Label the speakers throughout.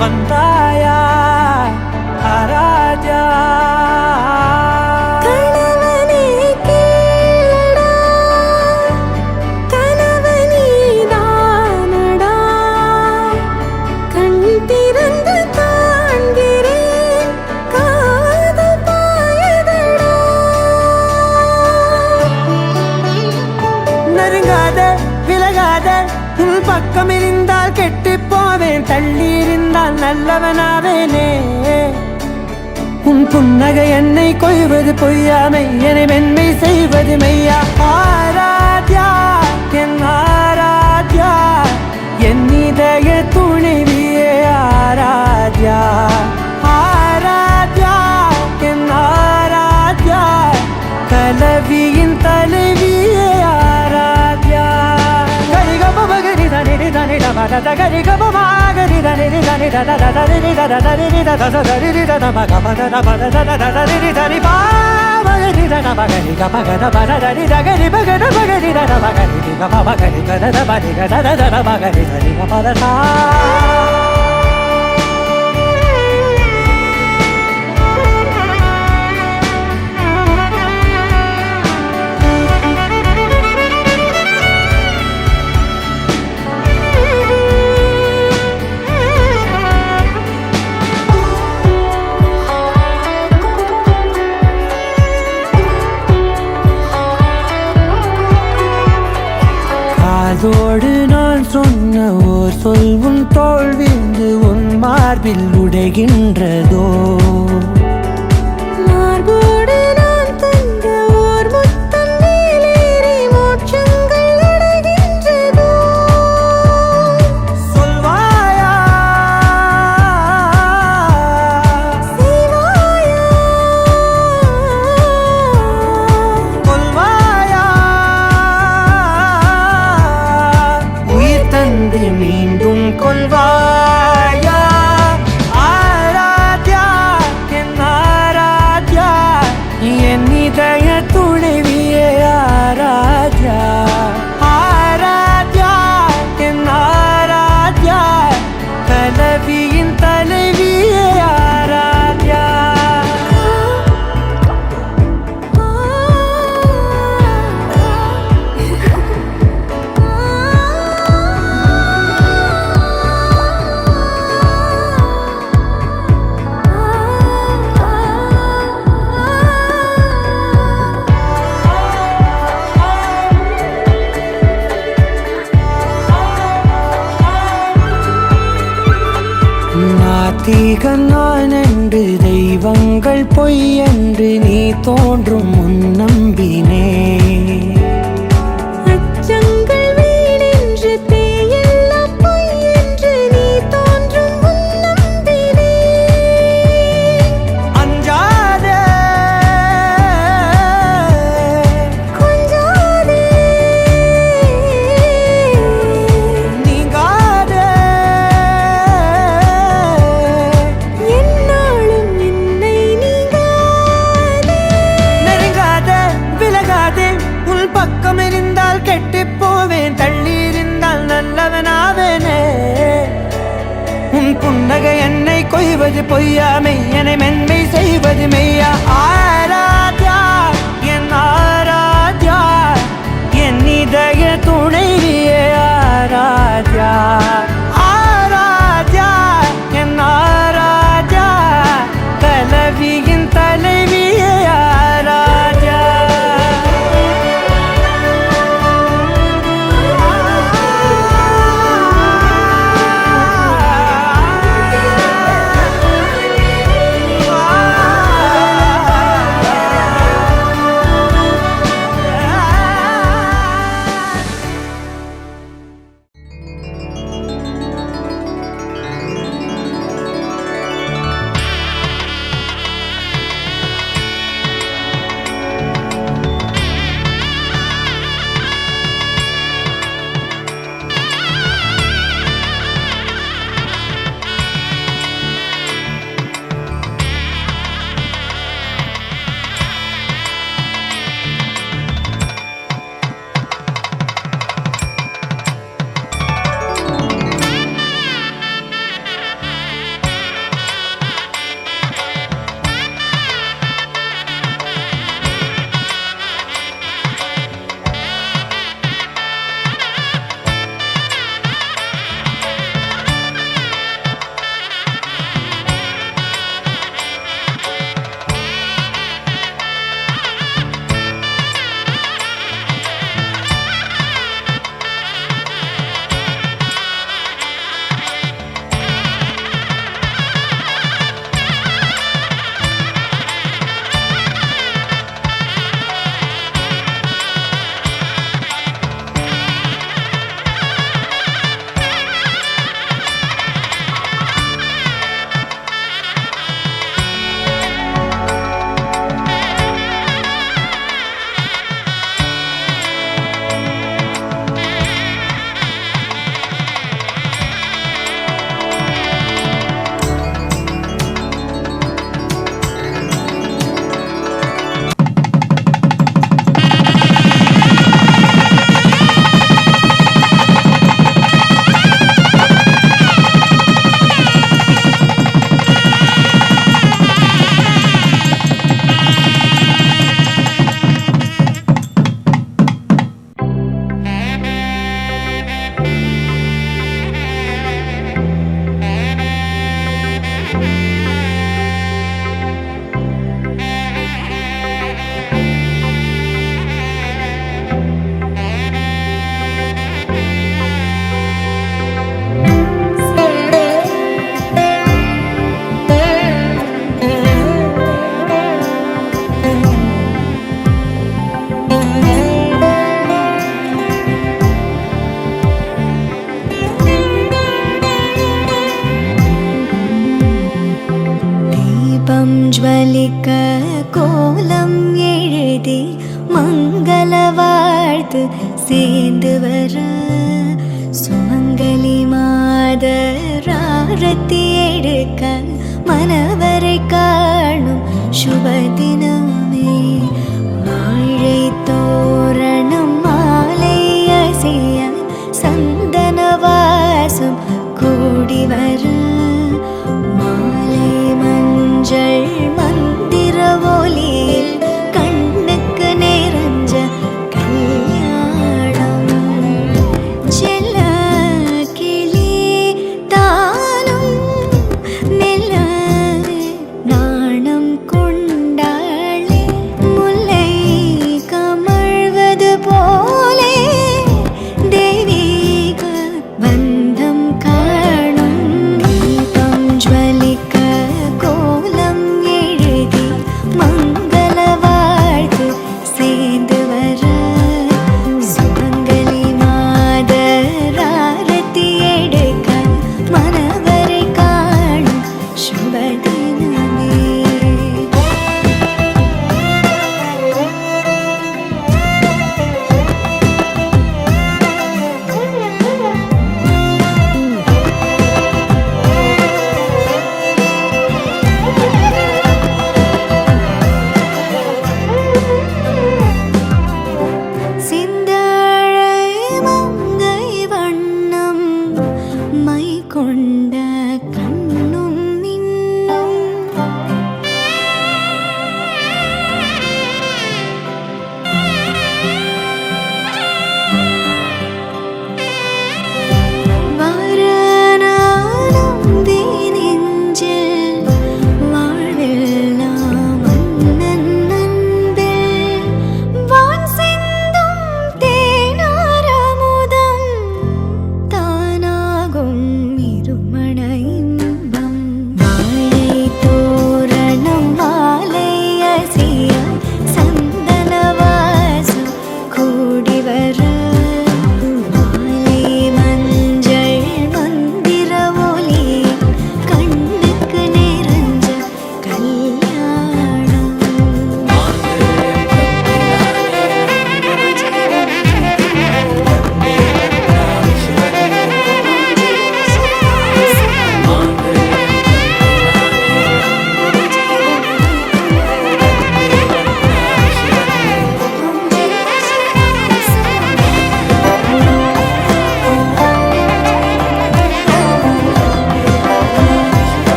Speaker 1: வந்தாயா ஆராத்யா பக்கம் இருந்தால் கெட்டு போவேன், தள்ளி இருந்தால் நல்லவனாவேனே. உன் புன்னகை என்னை கொய்வது பொய்யாமை, என்னை மென்மை செய்வது மெய்யா. ஆராத்யா என் ஆராத்யா, என் இதய துணைவியே ஆராத்யா. ஆராத்யா என் Aradhya, கலவியின் தலைவியே Aradhya. Gari gaba ma gari da ni da ni da da da da ni da da da ni da da da ni da da ma ga ma da da ba da da da da ni da ni ba ma ni da da ba gari ga ba ga da ba da ni da gari ba ga da ba gari da da ba gari ga ba ba gari da da ba ni da da da da ba gari da ni ga ba da sa. அதோடு நான் சொன்ன ஓர் சொல் உன் தோள் விழுந்து உன் மார்பில் உடைகின்றதோ. மார்போடு நான் தந்த ஓர் முத்தம் மேலேறி மோட்சங்கள் அடைகின்றதோ. சொல்வாயா செய்வாயா கொல்வாயா, மீண்டும் கொள்வாயா. ஆராத்யா என் ஆராத்யா, என் இதய துணைவியே ஆராத்யா. ஆராத்யா என் ஆராத்யா, கலவியின் தலைவியே ஆராத்யா. நாத்திகன் நான் என்று தெய்வங்கள் பொய் என்று நீ தோன்றும் முன் நம்பினே. அச்சங்கள் வீணென்று பேயெல்லாம் பொய் என்று நீ தோன்றும் முன் நம்பினே. அஞ்சாதே கொஞ்சாதே நீங்காதே, என்னாலும் என் செய்வது பொய்யா மெய்யனை மென்மை செய்வது மெய்யா ஆராத்யா என் ஆராத்யா என் இதய துணைவியே ஆராத்யா ஆராத்யா என் ஆராத்யா கலவியின் தலைவியே ஆராத்யா
Speaker 2: ज्वलिक கோலம் எழுதி மங்கள வாழ்த்து சேர்ந்து வர சுமங்கலி மாதராரத்தி எடுக்க மனவரை காணும் சுபதினமே வாழை தோரணம் மாலை அசைய சந்தன வாசம் கூடி வர மாலை மஞ்சள் மந்திர ஒலியில் கண்ணுக்கு நிறைஞ்ச கல்யாணம் செல்ல கிளி தானும் மெல்ல நாணம் கொண்டாளே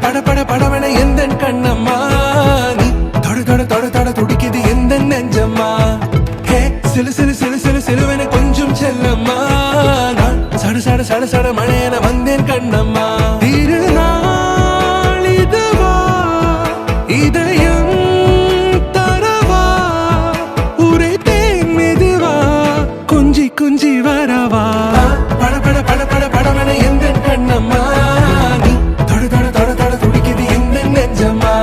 Speaker 3: பட பட படவன எந்தன் கண்ணம்மா நீ தொட தொட தொட தொட துடிக்குது எந்த நெஞ்சம்மா ஹே சிலு சிலு சிலு சிலு சிலுவன கொஞ்சம் செல்லம்மா நான் சட சட சட சட மழையன வந்தேன் கண்ணம்மா திருநாள் இதுவா இதயம் தரவா உரைத்தேன் மெதுவா கொஞ்சி கொஞ்சி வரவா பட பட பட பட படவன எந்தன் கண்ணம்மா நீ தொட தொட தொட தொட துடிக்குது எந்த நெஞ்சம்மா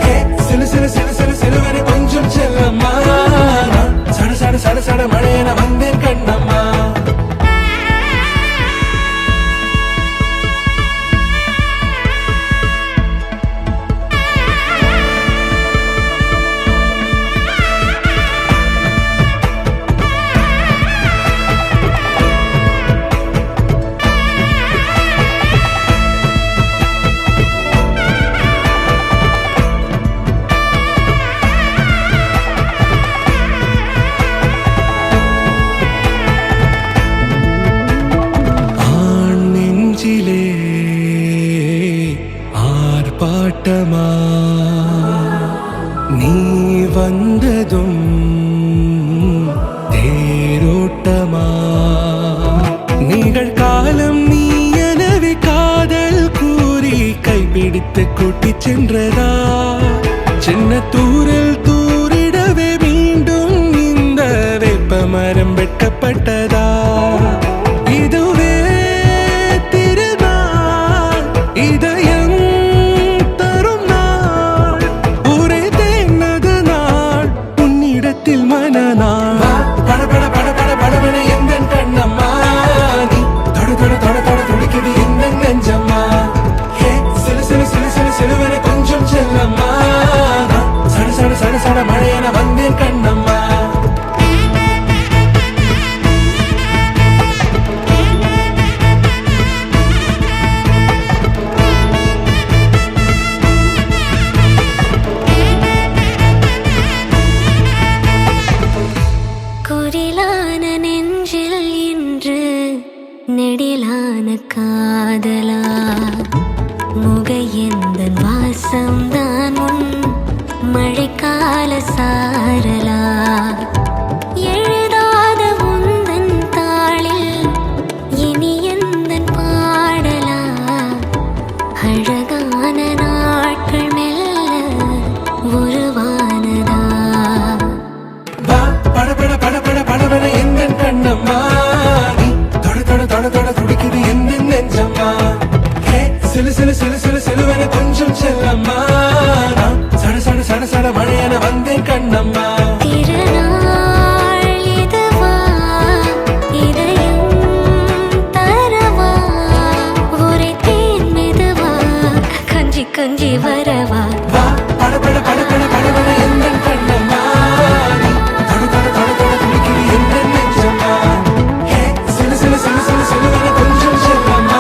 Speaker 3: ஹே சிலு சிலு சிலு சிலு சிலுவன கொஞ்சம் செல்லம்மா நான் சட சட சட சட மழையன வந்தேன் கண்ணம்மா ஆர்ப்பாட்டமா நீ வந்ததும் தேரோட்டமா நிகழ்காலம் நீ எனவே காதல் கூறி கைப்பிடித்து கூட்டிச் சென்றதா சின்ன தூரல் தூரிடவே மீண்டும் இந்த வேப்ப மரம் வெட்டப்பட்டதா இதுவே திருநாள் இதயம் தரும் நாள் ஒரே தேனது நாள் உன்னிடத்தில் மனநாள் பட பட பட பட படவன எந்தன் கண்ணம்மா நீ தொட தொட தொட தொட துடிக்குது எந்த நெஞ்சம்மா ஹே சிலு சிலு சிலு சிலு சிலுவன கொஞ்சம் செல்லம்மா நான் சட சட சட சட மழையன வந்தேன் கண்ணம்மா
Speaker 2: குரிலான நெஞ்சில் இன்று நெடிலான காதலா முக எந்தன் வாசம்தான் உன் மழைக்கால சாரலா எழுதாத உந்தன் தாளில் இனி எந்தன் பாடலா அழகான நாட்கள் மெல்ல உருவானதா
Speaker 3: பட பட பட பட படவன எந்தன் கண்ணம்மா நீ தொட தொட தொட தொட துடிக்குது எந்த நெஞ்சம்மா ஹே சிலு சிலு சிலு சிலு சிலுவன கொஞ்சம் செல்லம்மா நான் சட சட சட சட மழையன வந்தேன் கண்ணம்மா
Speaker 2: திருநாள் இதுவா இதயம் தரவா உரைத்தேன் மெதுவா கொஞ்சி கொஞ்சி வரவா
Speaker 3: பட பட பட பட படவன எந்தன் கண்ணம்மா நீ தொட தொட தொட தொட துடிக்குது எந்த நெஞ்சம்மா ஹே சிலு சிலு சிலு சிலு சிலுவன கொஞ்சம் செல்லம்மா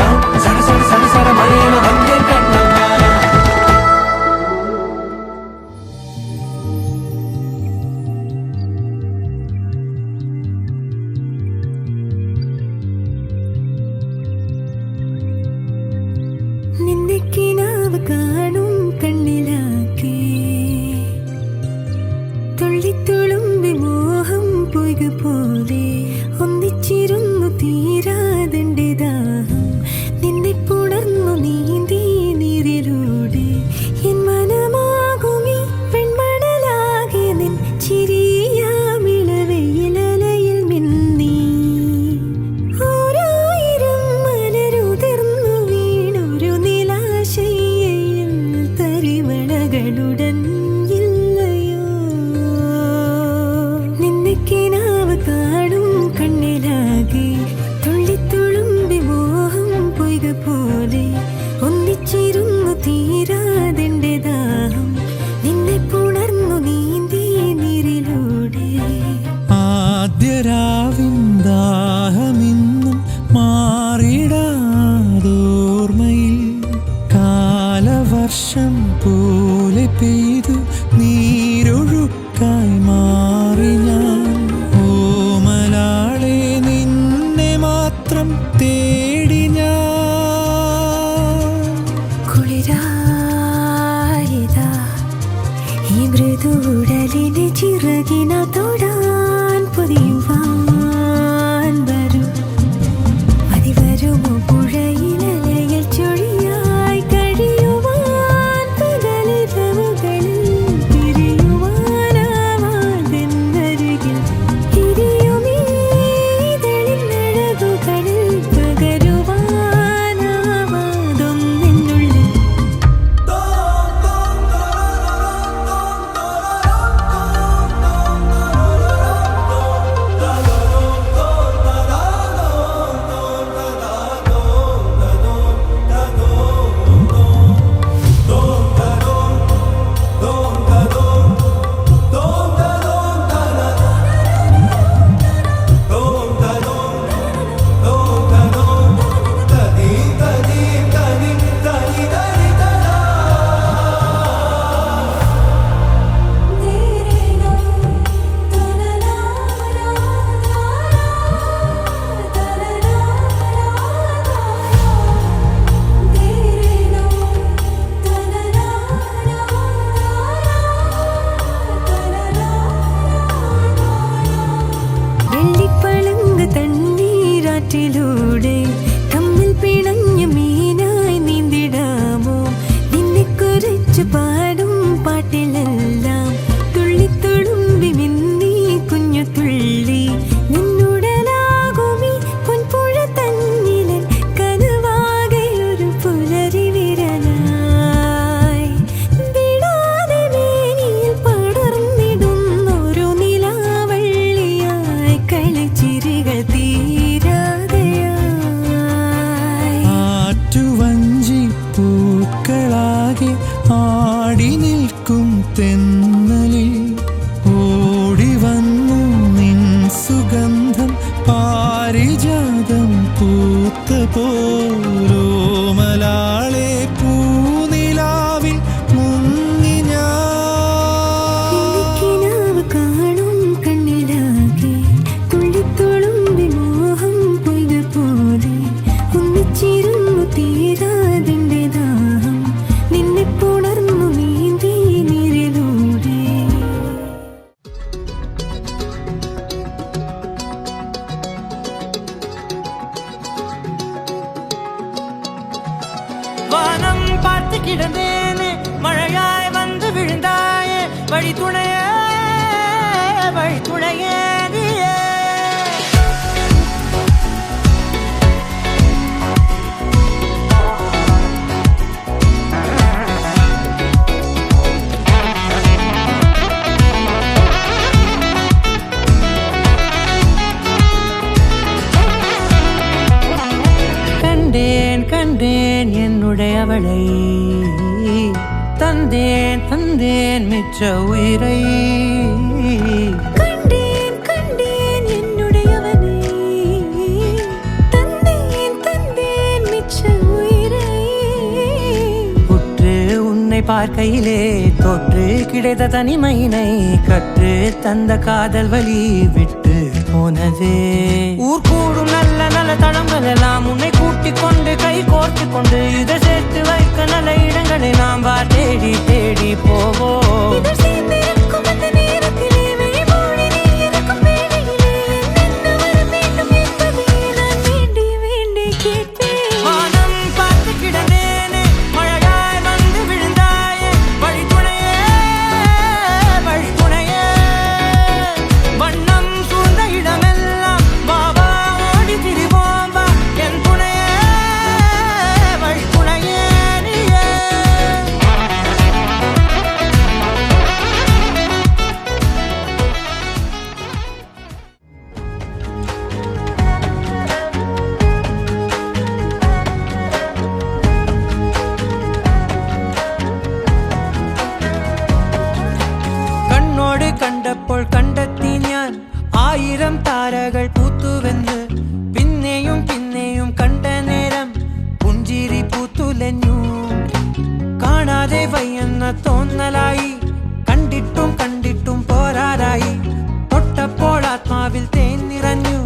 Speaker 3: நான் சட சட சட சட மழையன வந்தேன் கண்ணம்மா
Speaker 2: നിന്നയ്ക്ക് നാവ് കാണും കണ്ണിലാക്കി തുള്ളിത്തുളുമ്പി മോഹം പൊയ്ക പോലെ ഒന്നിച്ചിരുന്നു തീരാതെന്റെ ദാഹം നിന്നെ പുണർന്നു നീന്തി നീരിലൂടെ എൻ മനമാകുമീ പെൺമണലാകെ നിൻ ചിരിയാമിളവെയിലലയിൽ മിന്നി ഓരായിരം മലരുതിർന്നു വീണൊരു നിലാശയിൽ തരിവളകളുടൻ ഇല്ലയോ നിന്നെ കിനാവ് കാണും കണ്ണിലാകെ തുള്ളിത്തുളുമ്പി മോഹം പൊയ്ക പോലെ ഒന്നിച്ചിരുന്നു തീരാതെന്റെ ദാഹം നിന്നെ പുണർന്നു നീന്തി നീരിലൂടെ
Speaker 1: ആദ്യരാവിൻ ദാഹമിന്നും മാറിടാതോർമ്മയിൽ കാലവർഷം പോലെ പെയ്തു നീരൊഴുക്കായി മാറി ഞാൻ ഓമലാളെ നിന്നെ മാത്രം തേടി ഞാൻ
Speaker 2: പുതുടലിനെ ചിറകിന തൊടാൻ പൊതിയുവാൻ വരും അതിവരുമോ പുഴയിലലയിൽ ചൊഴിയായി കഴിയുവാൻ പകലിരവുകളിൽ പിരിയുവാനാവാതെന്നരികിൽ ഇരിയുമീതളിനഴകുകളിൽ പകരുവാനാവാതൊന്നെന്നുള്ളിൽ വെള്ളിപ്പളുങ്ക് തണ്ണീരാറ്റിലൂടെ തമ്മിൽ പിണഞ്ഞ മീനായി നീന്തിടാമോ നിന്നെക്കുറിച്ച് പാടും പാട്ടിലെല്ലാം തുള്ളിത്തുളുമ്പി മിന്നി കുഞ്ഞു തുള്ളി നിന്നുടലാകുമി പൊൻപുഴ തന്നിലെ കനവാകെ ഒരു പുലരി വിരലായി വിടാതെ മേനിയിൽ പടർന്നിടുന്നൊരു നിലാവള്ളിയായി കളിച്ചിരികൾ തീരാതെയായി
Speaker 3: ആറ്റുവഞ്ചി പൂക്കളാകെ ആടി നിൽക്കും തെന്നലിൽ ഓടി വന്നു നിൻ സുഗന്ധം പാരിജാതം പൂത്ത പോലോമലാളെ പൂനിലാവിൽ മുങ്ങി ഞാൻ
Speaker 2: കിനാവ് കാണും കണ്ണിലാകെ തുള്ളിത്തുളുമ്പി മോഹം പൊയ്ക പോലെ ഒന്നിച്ചിരുന്നു തീരാതിൻ്റെ ദാഹം നിന്നെ പുണർന്നു നീന്തി നീരിലൂടെ
Speaker 1: வானம் பார்த்து கிடந்தேனே மழையாய் வந்து விழுந்தாயே வழித்துணையே வழித்துணையே நீயே கண்டேன் கண்டேன் என்னுடையவளை தந்தேன் தந்தேன் மிச்ச உயிரை
Speaker 2: கண்டேன் கண்டேன் என்னுடையவனை தந்தேன் தந்தேன் மிச்ச உயிரை
Speaker 1: உற்று உன்னை பார்க்கையிலே தொற்று கிடைத்த தனிமையினை கற்று தந்த காதல் வழி விட்டு போனதே ஊர் கூடும் நல்ல நல்ல தளங்கள் எல்லாம் உன்னை கூட்டிக் கொண்டு கை கோர்த்து கொண்டு இதை சேர்த்து வைக்க நல்ல இடங்களை நாம் வா தேடி தேடி போவோம்
Speaker 2: இதழ் சேர்ந்திருக்கும் அந்த நேரத்திலே விழிமூடி நீ இருக்கும் வேளையிலே என்னென்ன வர வேண்டும் என்பதை நான் வேண்டி வேண்டி கேட்பேன்
Speaker 1: வானம் பார்த்து கிடந்தேனே மழையாய் வந்து விழுந்தாயே வழித்துணையே வழித்துணையே வண்ணம் சூழ்ந்த இடமெல்லாம் வா வா ஓடி திரிவோம் வா என் துணையே வழித்துணையே நீயே കണ്ണോട് കണ്ടപ്പോൾ കണ്ടെത്തി ഞാൻ 1000 താരകൾ പൂത്തുവെന്ന് പിന്നെയും പിന്നെയും കണ്ട നേരം പുഞ്ചിരി പൂത്തുലഞ്ഞു കാണാതെ വയ്യെന്ന തോന്നലായി കണ്ടിട്ടും കണ്ടിട്ടും പോരാറായി തൊട്ടപ്പോൾ ആത്മാവിൽ തേൻ നിറഞ്ഞു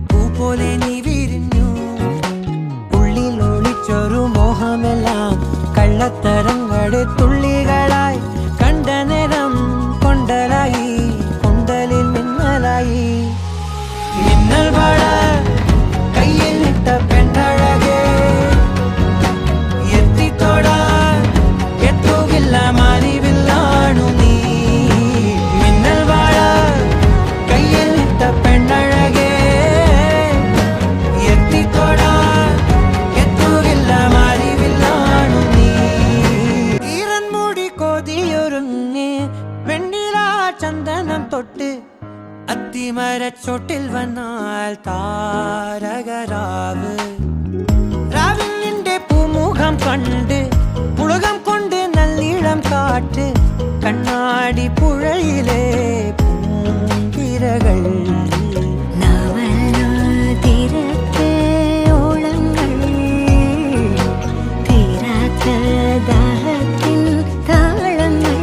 Speaker 1: പൂ പോലെ നീ വിരിഞ്ഞു ഉള്ളിൽ ഒളിച്ചൊരു മോഹമെല്ലാം കള്ളത്തരങ്ങളുടെ തുള്ളികളായി കണ്ട നേരം ചന്ദനം തൊട്ട് അത്തിമരച്ചോട്ടിൽ വന്നാൽ താരകരാവ് രാവിൽ നിന്റെ പൂമുഖം കണ്ട് പുളകം കൊണ്ട് നല്ലിളം കാറ്റ് കണ്ണാടി പുഴയിലെ പൂങ്കിരകൾ
Speaker 2: നവലോതിരത്തെ ഓളങ്ങൾ തീരാത്ത ദാഹത്തിൻ താളങ്ങൾ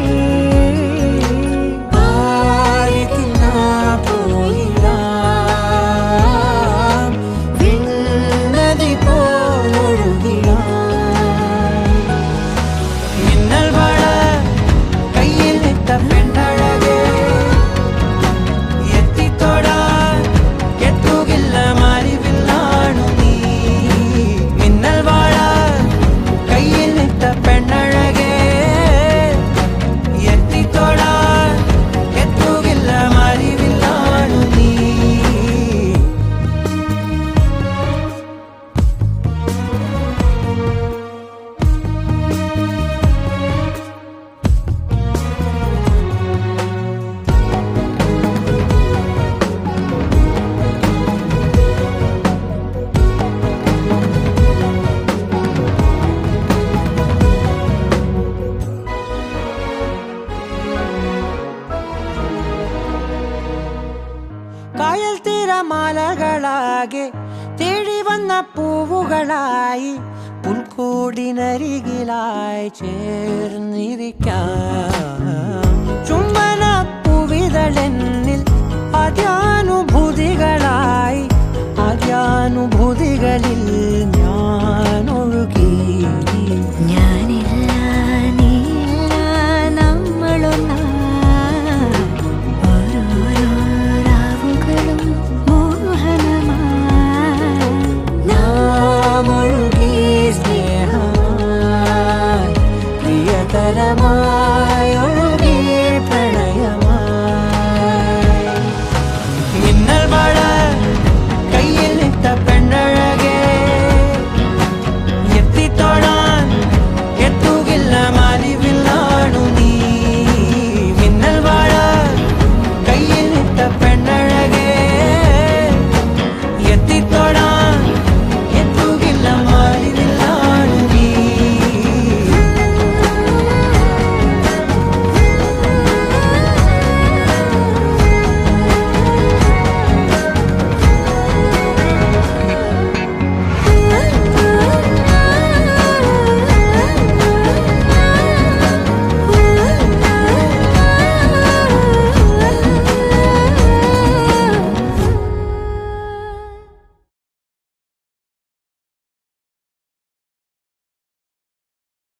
Speaker 1: കായൽ തിരമാലകളാകെ തേടി വന്ന പൂവുകളായി പുൽക്കൂടിനരികിലായി ചേർന്നിരിക്കാം